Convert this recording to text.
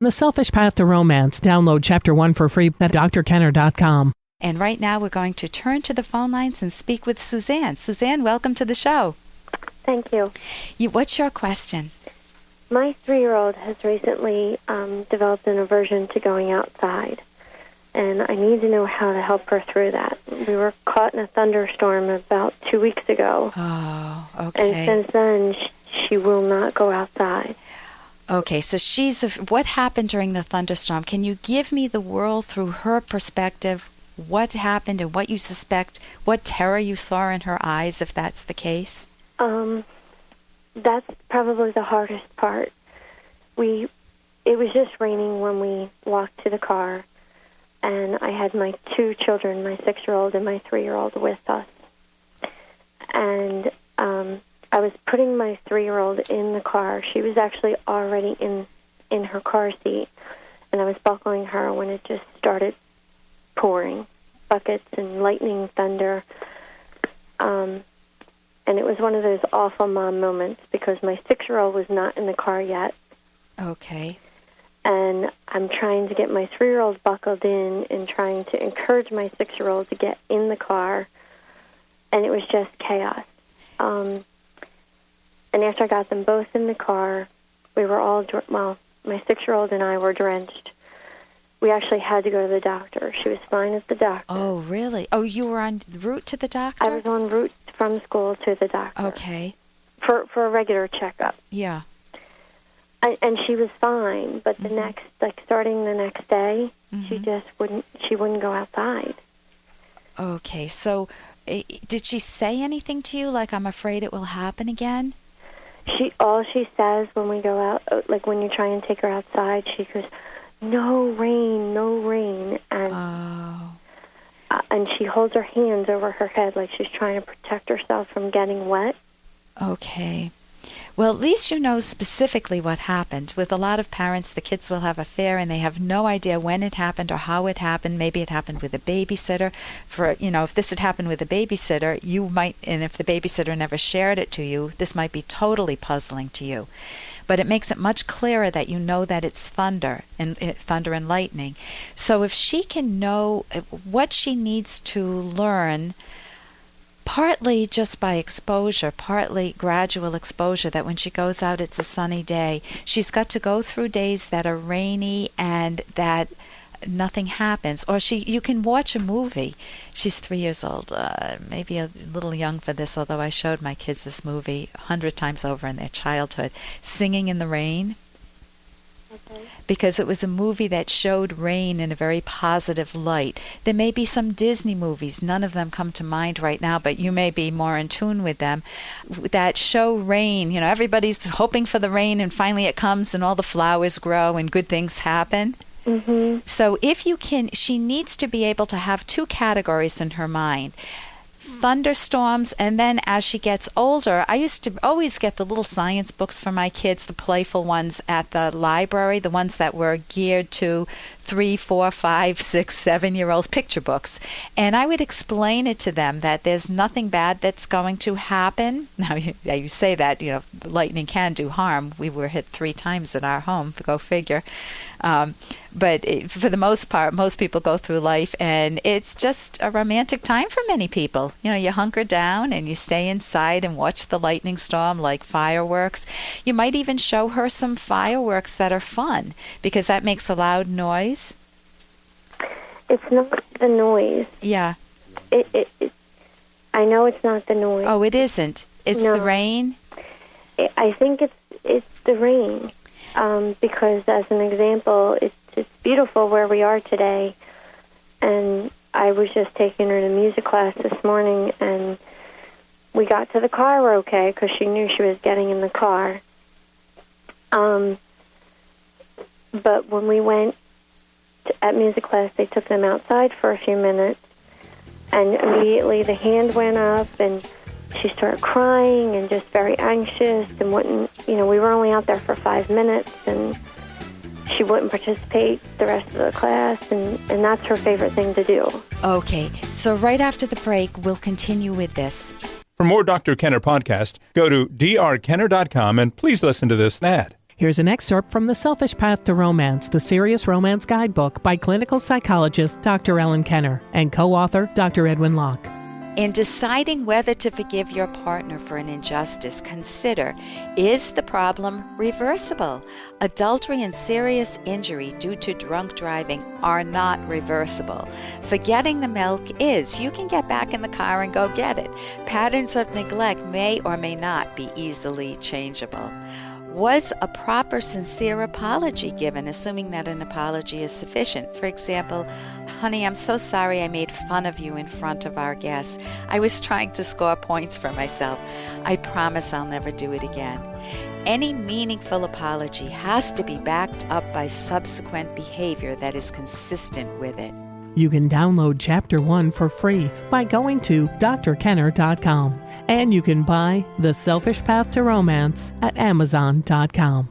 The Selfish Path to Romance. Download Chapter 1 for free at drkenner.com. And right now we're going to turn to the phone lines and speak with Suzanne. Suzanne, welcome to the show. Thank you. What's your question? My 3-year-old has recently developed an aversion to going outside, and I need to know how to help her through that. We were caught in a thunderstorm about 2 weeks ago. Oh, okay. And since then, she will not go outside. Okay, so what happened during the thunderstorm? Can you give me the world through her perspective? What happened and what you suspect, what terror you saw in her eyes, if that's the case? That's probably the hardest part. It was just raining when we walked to the car, and I had my 2 children, my 6-year-old and my 3-year-old, with us. And I was putting my 3-year-old in the car. She was actually already in her car seat, and I was buckling her when it just started pouring, buckets and lightning, thunder. And it was one of those awful mom moments because my 6-year-old was not in the car yet. Okay. And I'm trying to get my 3-year-old buckled in and trying to encourage my 6-year-old to get in the car. And it was just chaos. And after I got them both in the car, we were all, my 6-year-old and I were drenched. We actually had to go to the doctor. She was fine at the doctor. Oh, really? Oh, you were en route to the doctor? I was en route from school to the doctor. Okay. For a regular checkup. Yeah. And she was fine, but starting the next day, she wouldn't go outside. Okay, so did she say anything to you, like, I'm afraid it will happen again? All she says when we go out, like when you try and take her outside, she goes, no rain, no rain. And she holds her hands over her head like she's trying to protect herself from getting wet. Okay. Well, at least you know specifically what happened. With a lot of parents, the kids will have a fear and they have no idea when it happened or how it happened. Maybe it happened with a babysitter. If this had happened with a babysitter, you might, and if the babysitter never shared it to you, this might be totally puzzling to you. But it makes it much clearer that you know that it's thunder and lightning. So if she can know what she needs to learn, partly just by exposure, partly gradual exposure, that when she goes out it's a sunny day. She's got to go through days that are rainy and that nothing happens. Or you can watch a movie. She's 3 years old, maybe a little young for this, although I showed my kids this movie 100 times over in their childhood, Singing in the Rain. Okay. Because it was a movie that showed rain in a very positive light. There may be some Disney movies, none of them come to mind right now, but you may be more in tune with them, that show rain. Everybody's hoping for the rain, and finally it comes and all the flowers grow and good things happen. Mm-hmm. So if you can, she needs to be able to have 2 categories in her mind. Thunderstorms, and then as she gets older, I used to always get the little science books for my kids, the playful ones at the library, the ones that were geared to 3, 4, 5, 6, 7-year-olds, picture books. And I would explain it to them that there's nothing bad that's going to happen. Now, you say that, lightning can do harm. We were hit 3 times in our home, go figure. But for the most part, most people go through life, and it's just a romantic time for many people. You hunker down and you stay inside and watch the lightning storm like fireworks. You might even show her some fireworks that are fun, because that makes a loud noise. It's not the noise. Yeah. I know it's not the noise. Oh, it isn't. It's the rain? I think it's the rain. Because, as an example, it's beautiful where we are today, and I was just taking her to music class this morning, and we got to the car okay because she knew she was getting in the car. But when we went at music class, they took them outside for a few minutes, and immediately the hand went up, and she started crying and just very anxious and wouldn't, we were only out there for 5 minutes, and she wouldn't participate the rest of the class, and that's her favorite thing to do. Okay, so right after the break, we'll continue with this. For more Dr. Kenner podcast, go to drkenner.com and please listen to this ad. Here's an excerpt from The Selfish Path to Romance, the Serious Romance Guidebook by clinical psychologist Dr. Ellen Kenner and co-author Dr. Edwin Locke. In deciding whether to forgive your partner for an injustice, consider, is the problem reversible? Adultery and serious injury due to drunk driving are not reversible. Forgetting the milk is. You can get back in the car and go get it. Patterns of neglect may or may not be easily changeable. Was a proper, sincere apology given, assuming that an apology is sufficient? For example, honey, I'm so sorry I made fun of you in front of our guests. I was trying to score points for myself. I promise I'll never do it again. Any meaningful apology has to be backed up by subsequent behavior that is consistent with it. You can download Chapter 1 for free by going to drkenner.com. And you can buy The Selfish Path to Romance at amazon.com.